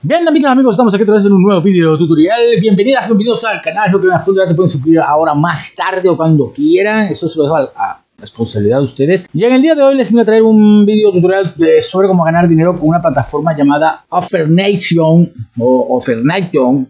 Bien, amigos, estamos aquí otra vez en un nuevo video tutorial. Bienvenidos al canal. Lo que me se pueden suscribir ahora más tarde o cuando quieran. Eso se lo dejo a responsabilidad de ustedes. Y en el día de hoy les voy a traer un video tutorial sobre cómo ganar dinero con una plataforma llamada OfferNation o OfferNation,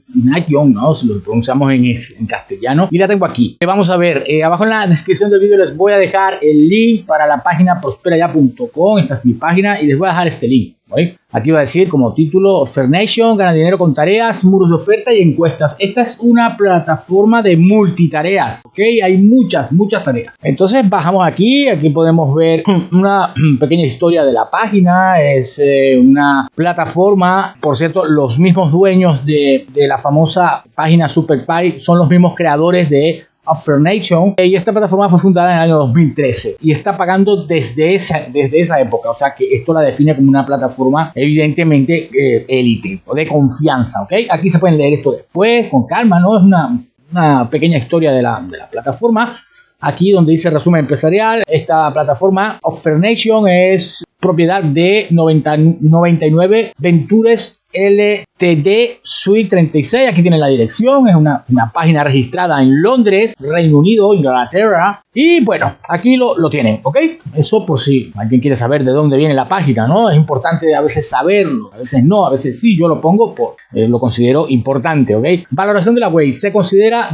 ¿no? Si lo pronunciamos en castellano. Y la tengo aquí. Vamos a ver, abajo en la descripción del video les voy a dejar el link para la página prosperaya.com. Esta es mi página y les voy a dejar este link. ¿Oye? Aquí va a decir como título: OfferNation gana dinero con tareas, muros de oferta y encuestas. Esta es una plataforma de multitareas, ¿ok? Hay muchas tareas. Entonces bajamos aquí podemos ver una pequeña historia de la página. Es una plataforma, por cierto, los mismos dueños de la famosa página SuperPay son los mismos creadores de OfferNation, y esta plataforma fue fundada en el año 2013 y está pagando desde esa época, o sea que esto la define como una plataforma evidentemente élite o de confianza, ¿ok? Aquí se pueden leer esto después con calma, ¿no? Es una pequeña historia de la plataforma. Aquí donde dice resumen empresarial, esta plataforma OfferNation es propiedad de 99 Ventures Ltd Suite 36. Aquí tiene la dirección. Es una página registrada en Londres, Reino Unido, Inglaterra. Y bueno, aquí lo tienen, ¿ok? Eso por si alguien quiere saber de dónde viene la página, ¿no? Es importante a veces saberlo, a veces no, a veces sí. Yo lo pongo lo considero importante, ¿ok? Valoración de la web. Se considera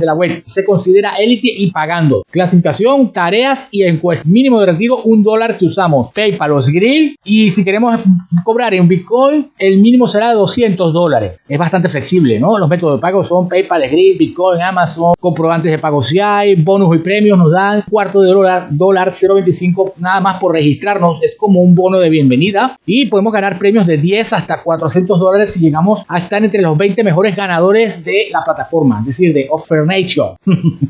élite y pagando. Clasificación, tareas y encuestas. Mínimo de retiro $1 si usamos PayPal o Skrill. Y si queremos cobrar en Bitcoin, el mínimo será de $200. Es bastante flexible, ¿no? Los métodos de pago son PayPal, Skrill, Bitcoin, Amazon, comprobantes de pago si hay, bonus y premios nos dan $0.25 $0.25 nada más por registrarnos. Es como un bono de bienvenida y podemos ganar premios de $10 hasta $400 si llegamos a estar entre los 20 mejores ganadores de la plataforma, es decir, de OfferNation.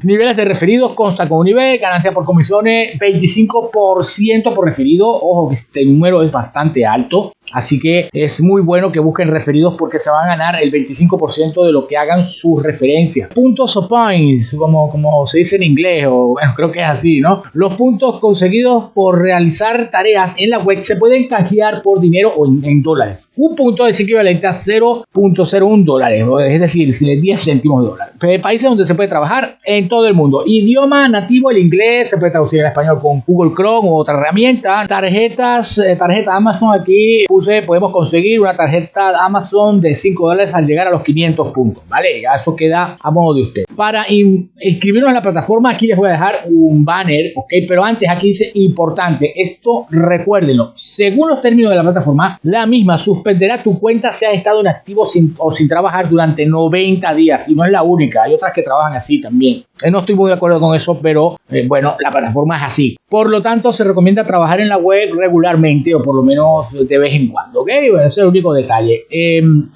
Niveles de referidos: consta con un nivel, ganancia por comisiones 25% por referido. Ojo que este número es bastante alto, así que es muy bueno que busquen referidos porque se van a ganar el 25% de lo que hagan sus referencias. Puntos o points, como se dice en inglés, o bueno, creo que es así, ¿no? Los puntos conseguidos por realizar tareas en la web se pueden canjear por dinero o en dólares. Un punto es equivalente a $0.01, es decir, 10 céntimos de dólar. Países donde se puede trabajar en todo el mundo. Idioma nativo: el inglés. Se puede traducir en español con Google Chrome u otra herramienta. Tarjeta Amazon. Aquí podemos conseguir una tarjeta Amazon de $5 al llegar a los 500 puntos, ¿vale? Ya eso queda a modo de usted. Para inscribirnos en la plataforma, aquí les voy a dejar un banner, ¿ok? Pero antes aquí dice importante, esto recuérdenlo: según los términos de la plataforma, la misma suspenderá tu cuenta si has estado inactivo sin trabajar durante 90 días. Y no es la única, hay otras que trabajan así también. No estoy muy de acuerdo con eso, pero bueno, la plataforma es así. Por lo tanto, se recomienda trabajar en la web regularmente o por lo menos de vez en cuando, ¿ok? Bueno, ese es el único detalle.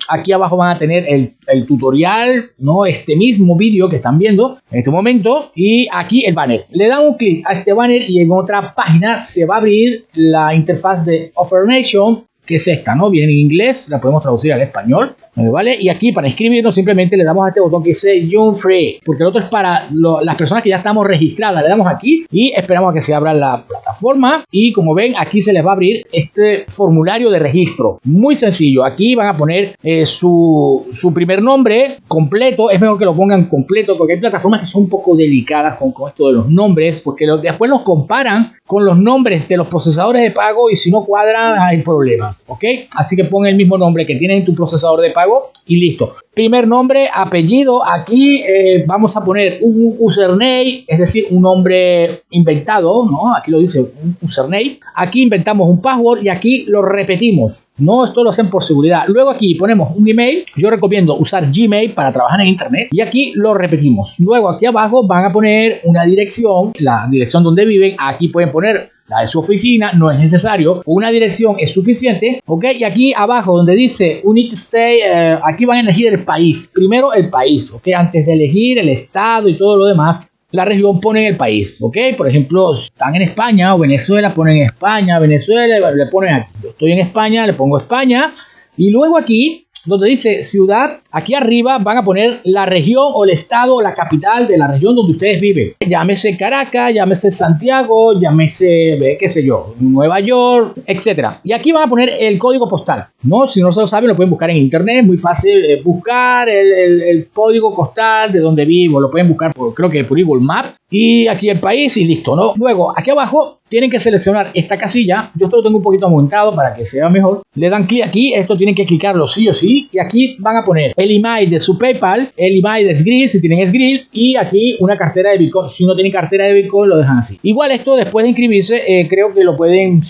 Aquí abajo van a tener el tutorial, ¿no? Este mismo vídeo que están viendo en este momento, y aquí el banner. Le dan un clic a este banner y en otra página se va a abrir la interfaz de OfferNation, que es esta, ¿no? Viene en inglés, la podemos traducir al español, ¿vale? Y aquí para inscribirnos simplemente le damos a este botón que dice Join Free, porque el otro es para las personas que ya estamos registradas. Le damos aquí y esperamos a que se abra la plataforma, y como ven aquí se les va a abrir este formulario de registro. Muy sencillo, aquí van a poner su primer nombre completo. Es mejor que lo pongan completo porque hay plataformas que son un poco delicadas con esto de los nombres, porque después los comparan con los nombres de los procesadores de pago y si no cuadran hay problemas, ¿ok? Así que pon el mismo nombre que tienes en tu procesador de pago y listo. Primer nombre, apellido. Aquí vamos a poner un username, es decir, un nombre inventado, ¿no? Aquí lo dice, un username. Aquí inventamos un password y aquí lo repetimos. No, esto lo hacen por seguridad. Luego aquí ponemos un email. Yo recomiendo usar Gmail para trabajar en internet. Y aquí lo repetimos. Luego aquí abajo van a poner una dirección, la dirección donde viven. Aquí pueden poner la de su oficina, no es necesario. Una dirección es suficiente, ¿ok? Y aquí abajo donde dice Unit State, aquí van a elegir el país. Primero el país, ¿ok? Antes de elegir el estado y todo lo demás, la región pone el país, ¿ok? Por ejemplo, están en España o Venezuela, ponen España, Venezuela, le ponen aquí. Yo estoy en España, le pongo España. Y luego aquí donde dice ciudad, aquí arriba van a poner la región o el estado o la capital de la región donde ustedes viven. Llámese Caracas, llámese Santiago, llámese, qué sé yo, Nueva York, etcétera. Y aquí van a poner el código postal, ¿no? Si no se lo saben, lo pueden buscar en internet, es muy fácil buscar el código postal de donde vivo, lo pueden buscar creo que por Google Maps, y aquí el país y listo, ¿no? Luego, aquí abajo tienen que seleccionar esta casilla. Yo esto lo tengo un poquito aumentado para que sea mejor. Le dan clic aquí, esto tienen que clicarlo sí o sí, y aquí van a poner el email de su PayPal, el email de Skrill si tienen Skrill, y aquí una cartera de Bitcoin. Si no tienen cartera de Bitcoin, lo dejan así. Igual esto después de inscribirse, creo que lo pueden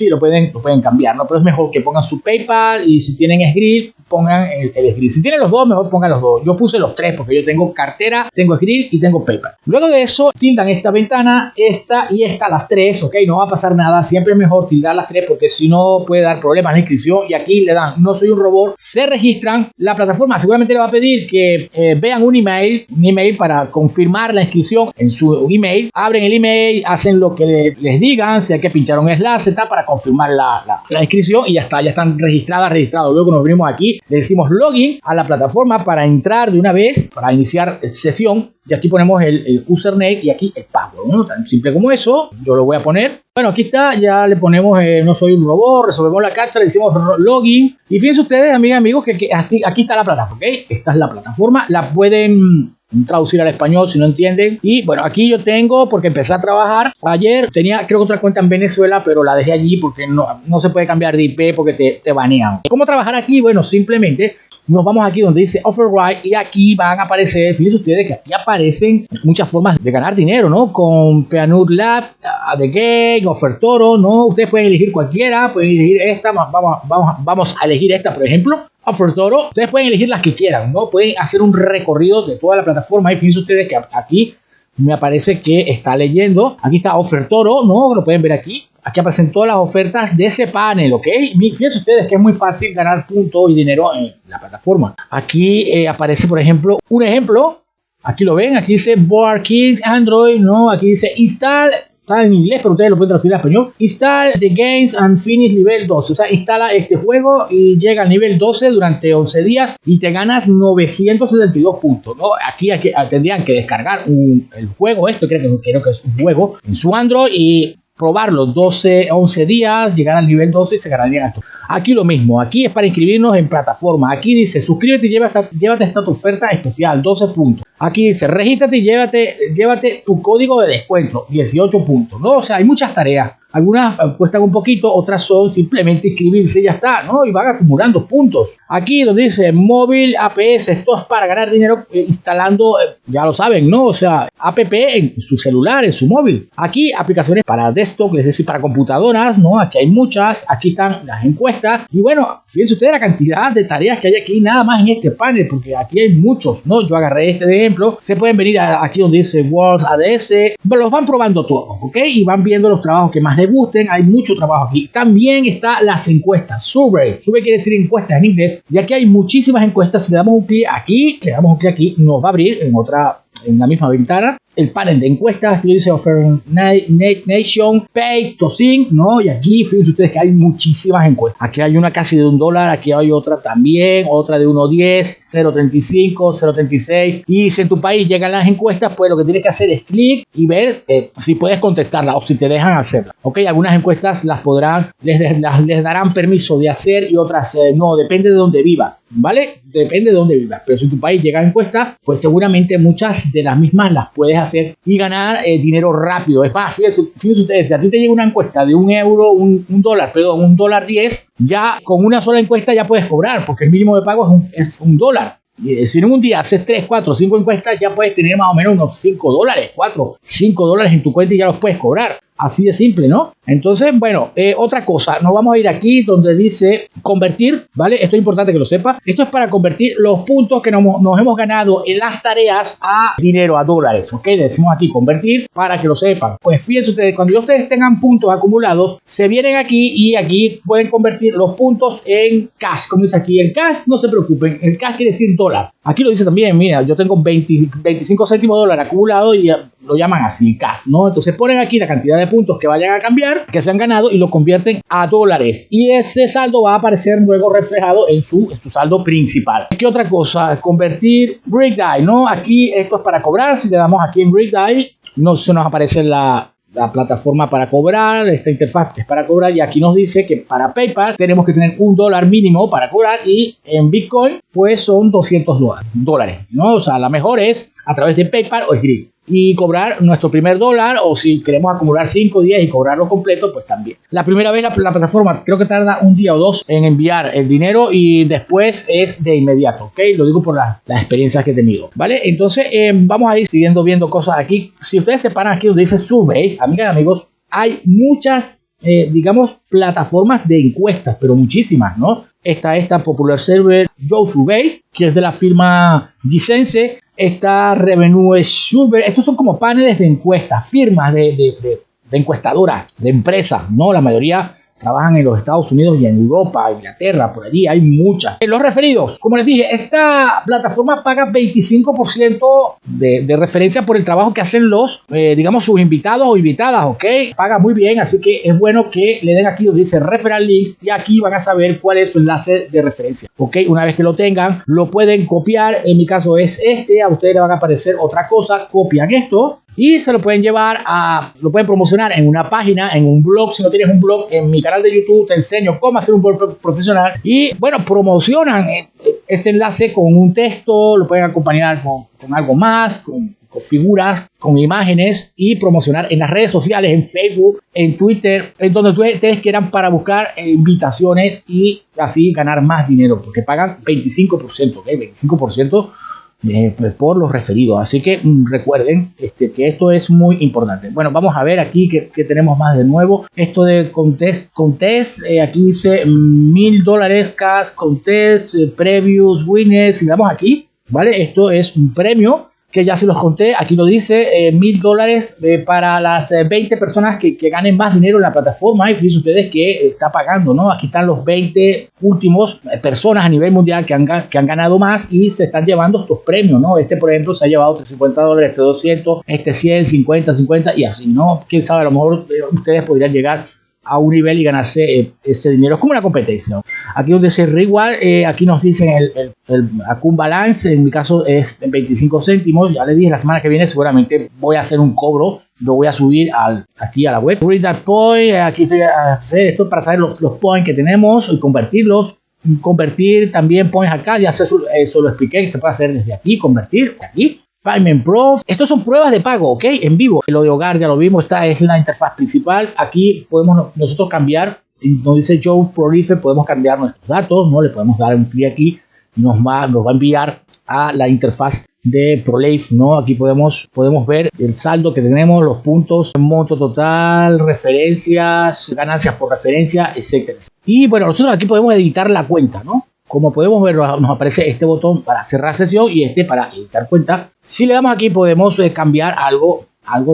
cambiar, ¿no? Pero es mejor que pongan su PayPal, y si tienen Skrill, pongan el Skrill. Si tienen los dos, mejor pongan los dos. Yo puse los tres porque yo tengo cartera, tengo Skrill y tengo PayPal. Luego de eso, tildan esta ventana, esta y esta, las tres, ¿ok? No va a pasar nada. Siempre es mejor tildar las tres porque si no puede dar problemas en la inscripción. Y aquí le dan no soy un robot, se registran. La plataforma seguramente le va a pedir que vean un email para confirmar la inscripción en su email. Abren el email, hacen lo que les digan, si hay que pinchar un enlace para confirmar la inscripción y ya está, ya están registrados. Luego nos venimos aquí, le decimos login a la plataforma para entrar de una vez, para iniciar sesión. Y aquí ponemos el username y aquí el password, ¿no? Tan simple como eso. Yo lo voy a poner. Bueno, aquí está, ya le ponemos no soy un robot, resolvemos la captcha, le decimos login. Y fíjense ustedes, amigas, amigos, que aquí está la plataforma, ¿ok? Esta es la plataforma, la pueden traducir al español si no entienden. Y bueno, aquí yo tengo, porque empecé a trabajar ayer, tenía creo que otra cuenta en Venezuela, pero la dejé allí porque no se puede cambiar de IP porque te banean. ¿Cómo trabajar aquí? Bueno, simplemente nos vamos aquí donde dice Offer Right y aquí van a aparecer, fíjense ustedes que aquí aparecen muchas formas de ganar dinero, ¿no? Con Peanut Lab, The Game, Offer Toro, ¿no? Ustedes pueden elegir cualquiera, pueden elegir esta, vamos a elegir esta, por ejemplo. Offer Toro, ustedes pueden elegir las que quieran, ¿no? Pueden hacer un recorrido de toda la plataforma y fíjense ustedes que aquí me aparece que está leyendo, aquí está Offer Toro, ¿no? Lo pueden ver aquí. Aquí aparecen todas las ofertas de ese panel, ¿ok? Fíjense ustedes que es muy fácil ganar puntos y dinero en la plataforma. Aquí aparece, por ejemplo, un ejemplo. Aquí lo ven, aquí dice Board Kings, Android, ¿no? Aquí dice Install, está en inglés, pero ustedes lo pueden traducir en español. Install the games and finish nivel 12. O sea, instala este juego y llega al nivel 12 durante 11 días y te ganas 972 puntos, ¿no? Aquí tendrían que descargar el juego, creo que es un juego, en su Android y probarlo 11 días, llegar al nivel 12 y se ganarían esto. Aquí lo mismo, aquí es para inscribirnos en plataforma. Aquí dice suscríbete y llévate esta oferta especial, 12 puntos. Aquí dice regístrate y llévate tu código de descuento, 18 puntos, ¿no? O sea, hay muchas tareas. Algunas cuestan un poquito, otras son simplemente inscribirse y ya está, ¿no? Y van acumulando puntos. Aquí donde dice móvil APS, esto es para ganar dinero instalando, ya lo saben, ¿no? O sea, app en su celular, en su móvil. Aquí aplicaciones para desktop, es decir, para computadoras, ¿no? Aquí hay muchas, aquí están las encuestas. Y bueno, fíjense ustedes la cantidad de tareas que hay aquí nada más en este panel, porque aquí hay muchos, ¿no? Yo agarré este de ejemplo. Se pueden venir aquí donde dice World ADS, los van probando todos, ¿ok? Y van viendo los trabajos que más les gusten. Hay mucho trabajo aquí. También está las encuestas, survey quiere decir encuestas en inglés, y aquí hay muchísimas encuestas. Si le damos un clic aquí, nos va a abrir en la misma ventana el panel de encuestas que dice Offer Nation, Pay to Sync, ¿no? Y aquí fíjense ustedes que hay muchísimas encuestas. Aquí hay una casi de $1, aquí hay otra también, otra de 1.10, 0.35, 0.36. Y si en tu país llegan las encuestas, pues lo que tienes que hacer es clic y ver si puedes contestarla o si te dejan hacerla. Ok, algunas encuestas les darán permiso de hacer y otras no, depende de dónde viva. ¿Vale? Depende de dónde vivas. Pero si tu país llega a encuestas, pues seguramente muchas de las mismas las puedes hacer y ganar dinero rápido. Es más, fíjense ustedes, si a ti te llega una encuesta de €1, $1.10, ya con una sola encuesta ya puedes cobrar, porque el mínimo de pago es $1. Si en un día haces 3, 4, 5 encuestas, ya puedes tener más o menos unos $5, 4, $5 en tu cuenta y ya los puedes cobrar. Así de simple, ¿no? Entonces, bueno, otra cosa, nos vamos a ir aquí donde dice convertir, ¿vale? Esto es importante que lo sepa. Esto es para convertir los puntos que nos hemos ganado en las tareas a dinero, a dólares, ¿ok? Le decimos aquí convertir para que lo sepan. Pues fíjense ustedes, cuando ustedes tengan puntos acumulados, se vienen aquí y aquí pueden convertir los puntos en cash, como dice aquí. El cash, no se preocupen, el cash quiere decir dólar. Aquí lo dice también, mira, yo tengo 25 céntimos de dólar acumulado y lo llaman así, cash, ¿no? Entonces ponen aquí la cantidad de puntos que vayan a cambiar, que se han ganado, y lo convierten a dólares. Y ese saldo va a aparecer luego reflejado en su saldo principal. ¿Qué otra cosa? Convertir BrickDie, ¿no? Aquí esto es para cobrar. Si le damos aquí en BrickDie, no se nos aparece la plataforma para cobrar, esta interfaz es para cobrar, y aquí nos dice que para PayPal tenemos que tener $1 mínimo para cobrar, y en Bitcoin pues son $200, ¿no? O sea, la mejor es a través de PayPal o Skrill, y cobrar nuestro primer dólar, o si queremos acumular 5 días y cobrarlo completo, pues también. La primera vez la plataforma creo que tarda un día o dos en enviar el dinero, y después es de inmediato, ¿ok? Lo digo por las experiencias que he tenido, ¿vale? Entonces vamos a ir siguiendo viendo cosas aquí. Si ustedes se paran aquí donde dice Survey, amigas y amigos, hay muchas, digamos, plataformas de encuestas, pero muchísimas, ¿no? Esta Popular Survey, Joe Survey, que es de la firma Gisense. Está Revenue Survey. Estos son como paneles de encuestas, firmas de encuestadoras, de empresas, ¿no? La mayoría trabajan en los Estados Unidos y en Europa, Inglaterra, por allí hay muchas. Los referidos, como les dije, esta plataforma paga 25% de referencia por el trabajo que hacen los, digamos, sus invitados o invitadas, ¿ok? Paga muy bien, así que es bueno que le den aquí donde dice Referral Links, y aquí van a saber cuál es su enlace de referencia, ¿ok? Una vez que lo tengan, lo pueden copiar. En mi caso es este, a ustedes le van a aparecer otra cosa, copian esto y se lo pueden llevar lo pueden promocionar en una página, en un blog. Si no tienes un blog, en mi canal de YouTube te enseño cómo hacer un blog profesional, y bueno, promocionan ese enlace con un texto, lo pueden acompañar con algo más, con figuras, con imágenes, y promocionar en las redes sociales, en Facebook, en Twitter, en donde ustedes quieran, para buscar invitaciones y así ganar más dinero, porque pagan 25%, ¿ok? 25% por los referidos. Así que recuerden que esto es muy importante. Bueno, vamos a ver aquí que tenemos más de nuevo. Esto de contest, aquí dice $1000 cash contest, previous winners. Y damos aquí, ¿vale? Esto es un premio que ya se los conté. Aquí lo dice, $1000 para las 20 personas que ganen más dinero en la plataforma. Y fíjense ustedes que está pagando, ¿no? Aquí están los 20 últimos personas a nivel mundial que han ganado más y se están llevando estos premios, ¿no? Por ejemplo, se ha llevado $50, 200, 100, 50 y así, ¿no? Quién sabe, a lo mejor ustedes podrían llegar a un nivel y ganarse ese dinero. Es como una competencia. Aquí donde se reward, aquí nos dicen el account balance, en mi caso es 25 céntimos. Ya les dije, la semana que viene seguramente voy a hacer un cobro, lo voy a subir aquí a la web. Read that point, aquí estoy a hacer esto para saber los points que tenemos y convertirlos. Convertir también points acá, ya eso lo expliqué, que se puede hacer desde aquí, convertir aquí. Payment Pro. Estos son pruebas de pago, ¿ok? En vivo. Lo de hogar ya lo vimos. Esta es la interfaz principal. Aquí podemos nosotros cambiar. Nos dice Joe Prolifer, podemos cambiar nuestros datos, ¿no? Le podemos dar un clic aquí y nos va a enviar a la interfaz de ProLife, ¿no? Aquí podemos ver el saldo que tenemos, los puntos, monto total, referencias, ganancias por referencia, etcétera. Y bueno, nosotros aquí podemos editar la cuenta, ¿no? Como podemos ver, nos aparece este botón para cerrar sesión y para editar cuenta. Si le damos aquí, podemos cambiar algo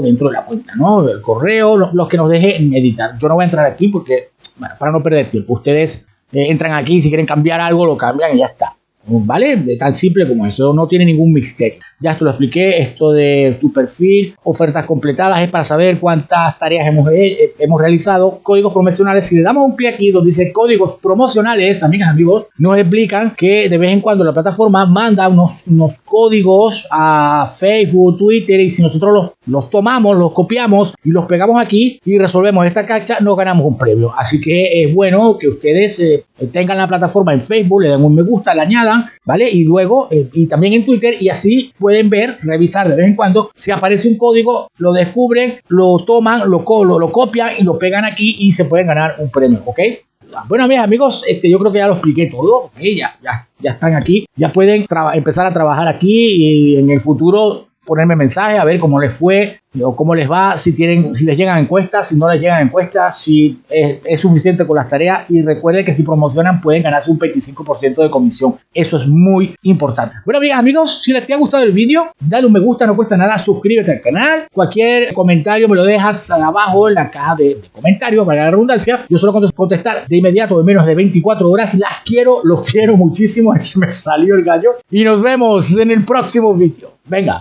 dentro de la cuenta, ¿no? El correo, los que nos deje editar. Yo no voy a entrar aquí porque, bueno, para no perder tiempo. Ustedes entran aquí, si quieren cambiar algo, lo cambian y ya está. ¿Vale? Tan simple como eso, no tiene ningún misterio. Ya esto lo expliqué, esto de tu perfil, ofertas completadas, es para saber cuántas tareas hemos realizado. Códigos promocionales, si le damos un clic aquí donde dice códigos promocionales, amigas, amigos, nos explican que de vez en cuando la plataforma manda unos códigos a Facebook, Twitter, y si nosotros los tomamos, los copiamos y los pegamos aquí y resolvemos esta captcha, nos ganamos un premio. Así que es bueno que ustedes tengan la plataforma en Facebook, le den un me gusta, la añadan, ¿vale? Y luego, y también en Twitter, y así pueden revisar de vez en cuando, si aparece un código, lo descubren, lo toman, lo copian y lo pegan aquí y se pueden ganar un premio, ¿ok? Bueno, mis amigos, yo creo que ya lo expliqué todo, ¿ok? Ya están aquí, ya pueden empezar a trabajar aquí y en el futuro ponerme mensaje a ver cómo les fue o cómo les va, si les llegan encuestas, si no les llegan encuestas, si es suficiente con las tareas. Y recuerden que si promocionan pueden ganarse un 25% de comisión. Eso es muy importante. Bueno, bien, amigos, si les te ha gustado el vídeo, dale un me gusta, no cuesta nada, suscríbete al canal. Cualquier comentario me lo dejas abajo en la caja de comentarios, para la redundancia. Yo solo contestar de inmediato, en menos de 24 horas. Los quiero muchísimo. Me salió el gallo. Y nos vemos en el próximo vídeo. Venga.